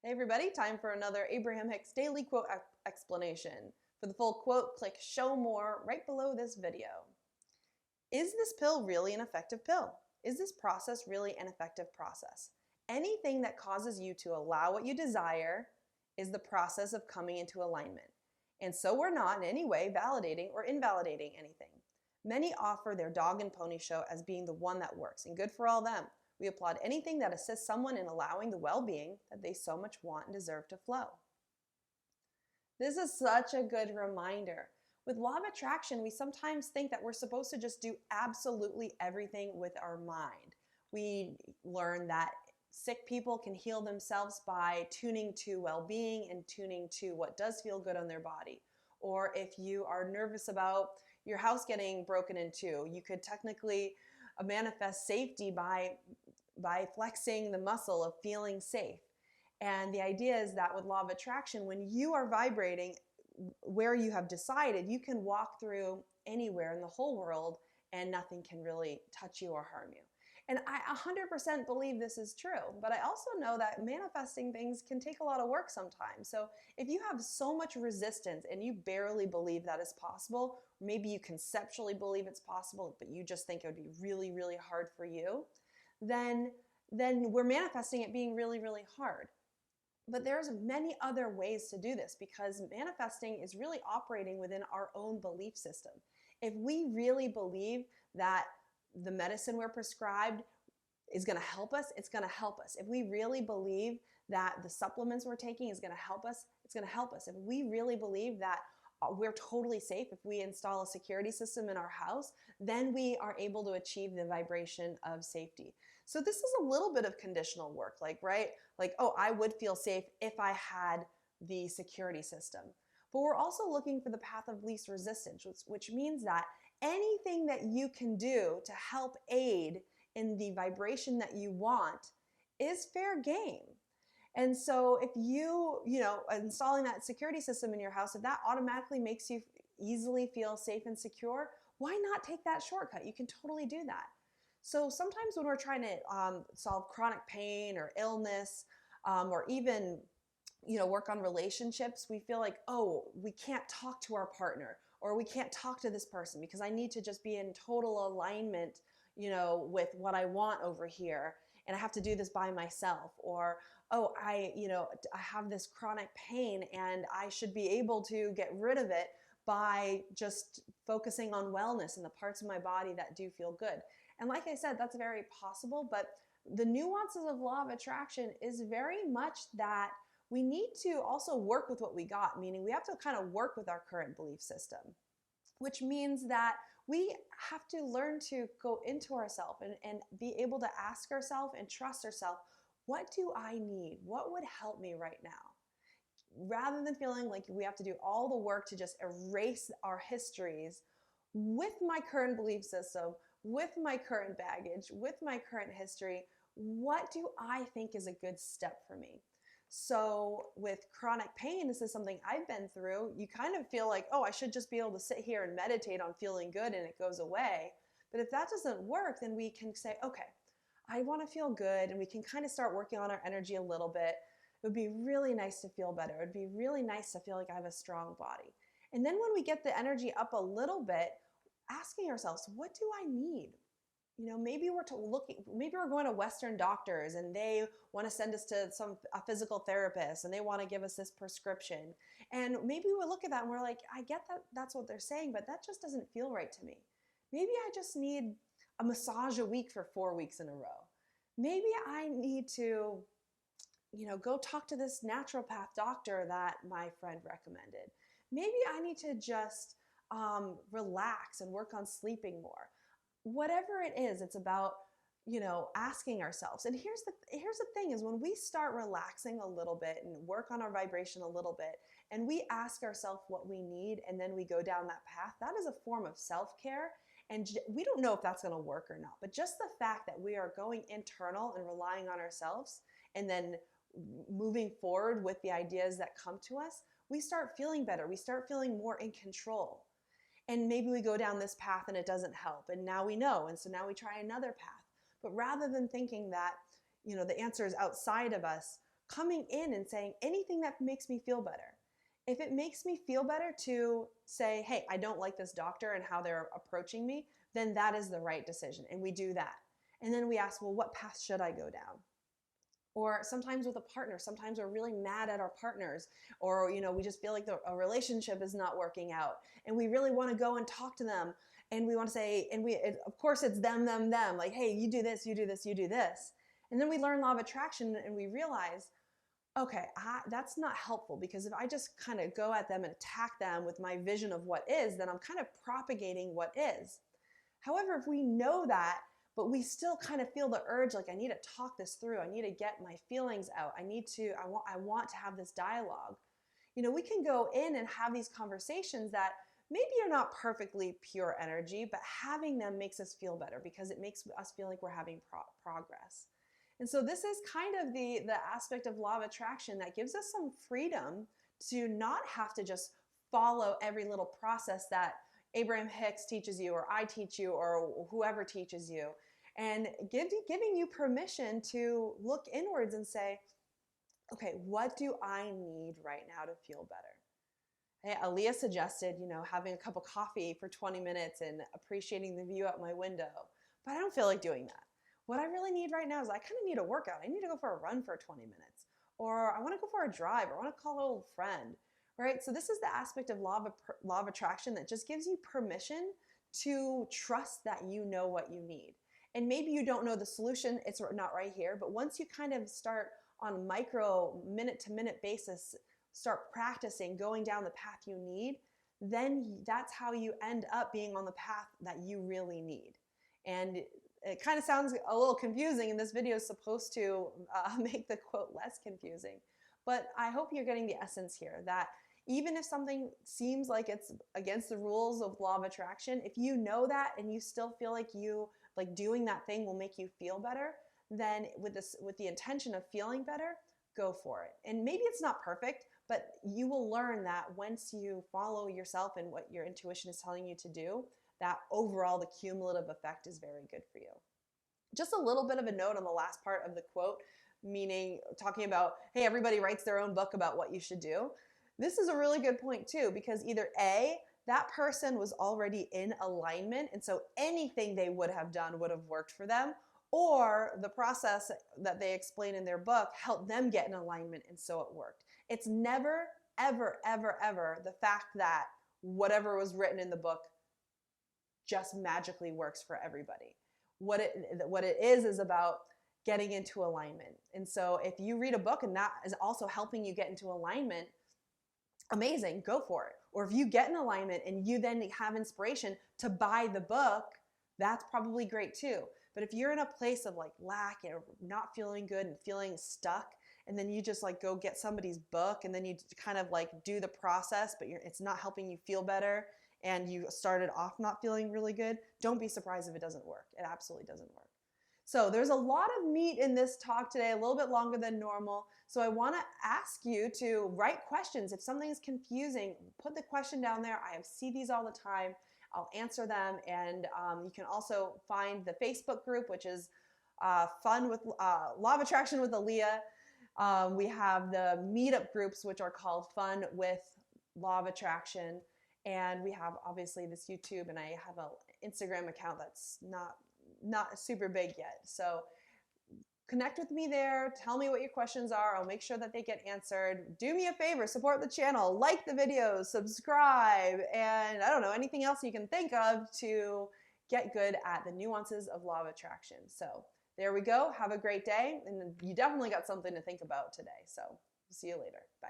Hey everybody, time for another Abraham Hicks daily quote explanation. For the full quote, click show more right below this video. Is this pill really an effective pill? Is this process really an effective process? Anything that causes you to allow what you desire is the process of coming into alignment. And so we're not in any way validating or invalidating anything. Many offer their dog and pony show as being the one that works, and good for all them. We applaud anything that assists someone in allowing the well-being that they so much want and deserve to flow. This is such a good reminder. With law of attraction, we sometimes think that we're supposed to just do absolutely everything with our mind. We learn that sick people can heal themselves by tuning to well-being and tuning to what does feel good on their body. Or if you are nervous about your house getting broken into, you could technically manifest safety by flexing the muscle of feeling safe. And the idea is that with law of attraction, when you are vibrating where you have decided, you can walk through anywhere in the whole world and nothing can really touch you or harm you. And I 100% believe this is true, but I also know that manifesting things can take a lot of work sometimes. So if you have so much resistance and you barely believe that is possible, maybe you conceptually believe it's possible, but you just think it would be really, really hard for you, then we're manifesting it being really, really hard. But there's many other ways to do this because manifesting is really operating within our own belief system. If we really believe that the medicine we're prescribed is going to help us, it's going to help us. If we really believe that the supplements we're taking is going to help us, it's going to help us. If we really believe that we're totally safe, if we install a security system in our house, then we are able to achieve the vibration of safety. So this is a little bit of conditional work, right? Like, oh, I would feel safe if I had the security system. But we're also looking for the path of least resistance, which means that anything that you can do to help aid in the vibration that you want is fair game. And so if you installing that security system in your house, if that automatically makes you easily feel safe and secure, why not take that shortcut? You can totally do that. So sometimes when we're trying to solve chronic pain or illness, or even work on relationships, we feel like, oh, we can't talk to our partner or we can't talk to this person because I need to just be in total alignment, with what I want over here. And I have to do this by myself. Or, oh, I have this chronic pain and I should be able to get rid of it by just focusing on wellness and the parts of my body that do feel good. And like I said, that's very possible, but the nuances of law of attraction is very much that we need to also work with what we got, meaning we have to kind of work with our current belief system, which means that we have to learn to go into ourselves and be able to ask ourselves and trust ourselves, what do I need? What would help me right now? Rather than feeling like we have to do all the work to just erase our histories with my current belief system, with my current baggage, with my current history, what do I think is a good step for me? So with chronic pain, this is something I've been through. You kind of feel like, oh, I should just be able to sit here and meditate on feeling good and it goes away. But if that doesn't work, then we can say, okay, I want to feel good, and we can kind of start working on our energy a little bit. It would be really nice to feel better. It would be really nice to feel like I have a strong body. And then when we get the energy up a little bit, asking ourselves, what do I need? Maybe we're going to Western doctors and they want to send us to a physical therapist and they want to give us this prescription. And maybe we look at that and we're like, I get that that's what they're saying, but that just doesn't feel right to me. Maybe I just need a massage a week for 4 weeks in a row. Maybe I need to, go talk to this naturopath doctor that my friend recommended. Maybe I need to just relax and work on sleeping more. Whatever it is, it's about, asking ourselves. And here's the thing is when we start relaxing a little bit and work on our vibration a little bit, and we ask ourselves what we need, and then we go down that path, that is a form of self-care. And we don't know if that's going to work or not, but just the fact that we are going internal and relying on ourselves and then moving forward with the ideas that come to us, we start feeling better. We start feeling more in control. And maybe we go down this path and it doesn't help. And now we know. And so now we try another path. But rather than thinking that, the answer is outside of us, coming in and saying anything that makes me feel better. If it makes me feel better to say, hey, I don't like this doctor and how they're approaching me, then that is the right decision. And we do that. And then we ask, well, what path should I go down? Or sometimes with a partner, sometimes we're really mad at our partners, or we just feel like a relationship is not working out, and we really want to go and talk to them, and we want to say, of course it's them, like, hey, you do this, you do this, you do this. And then we learn law of attraction and we realize, okay, that's not helpful, because if I just kind of go at them and attack them with my vision of what is, then I'm kind of propagating what is. However, if we know that, but we still kind of feel the urge, like I need to talk this through, I need to get my feelings out, I want to have this dialogue. We can go in and have these conversations that maybe are not perfectly pure energy, but having them makes us feel better because it makes us feel like we're having progress. And so this is kind of the aspect of law of attraction that gives us some freedom to not have to just follow every little process that Abraham Hicks teaches you, or I teach you, or whoever teaches you, and giving you permission to look inwards and say, okay, what do I need right now to feel better? Hey, Alleah suggested, having a cup of coffee for 20 minutes and appreciating the view out my window, but I don't feel like doing that. What I really need right now is I kind of need a workout. I need to go for a run for 20 minutes, or I want to go for a drive, or I want to call an old friend, right? So this is the aspect of law of attraction that just gives you permission to trust that you know what you need. And maybe you don't know the solution, it's not right here, but once you kind of start on a micro, minute-to-minute basis, start practicing going down the path you need, then that's how you end up being on the path that you really need. And it kind of sounds a little confusing, and this video is supposed to make the quote less confusing. But I hope you're getting the essence here, that even if something seems like it's against the rules of law of attraction, if you know that and you still feel like doing that thing will make you feel better, then with the intention of feeling better, go for it. And maybe it's not perfect, but you will learn that once you follow yourself and what your intuition is telling you to do, that overall the cumulative effect is very good for you. Just a little bit of a note on the last part of the quote, meaning talking about, hey, everybody writes their own book about what you should do. This is a really good point too, because either A, that person was already in alignment, and so anything they would have done would have worked for them, or the process that they explain in their book helped them get in alignment, and so it worked. It's never, ever, ever, ever the fact that whatever was written in the book just magically works for everybody. What it is about getting into alignment. And so if you read a book and that is also helping you get into alignment, amazing, go for it. Or if you get in alignment and you then have inspiration to buy the book, that's probably great too. But if you're in a place of lack and not feeling good and feeling stuck, and then you just go get somebody's book and then you kind of do the process, but it's not helping you feel better, and you started off not feeling really good, don't be surprised if it doesn't work. It absolutely doesn't work. So there's a lot of meat in this talk today, a little bit longer than normal. So I want to ask you to write questions. If something is confusing, put the question down there. I see these all the time. I'll answer them. And you can also find the Facebook group, which is Fun with Law of Attraction with Alleah. We have the meetup groups, which are called Fun with Law of Attraction. And we have obviously this YouTube, and I have an Instagram account that's not super big yet. So connect with me there. Tell me what your questions are. I'll make sure that they get answered. Do me a favor, support the channel, like the videos, subscribe, and I don't know, anything else you can think of to get good at the nuances of law of attraction. So there we go. Have a great day. And you definitely got something to think about today. So see you later. Bye.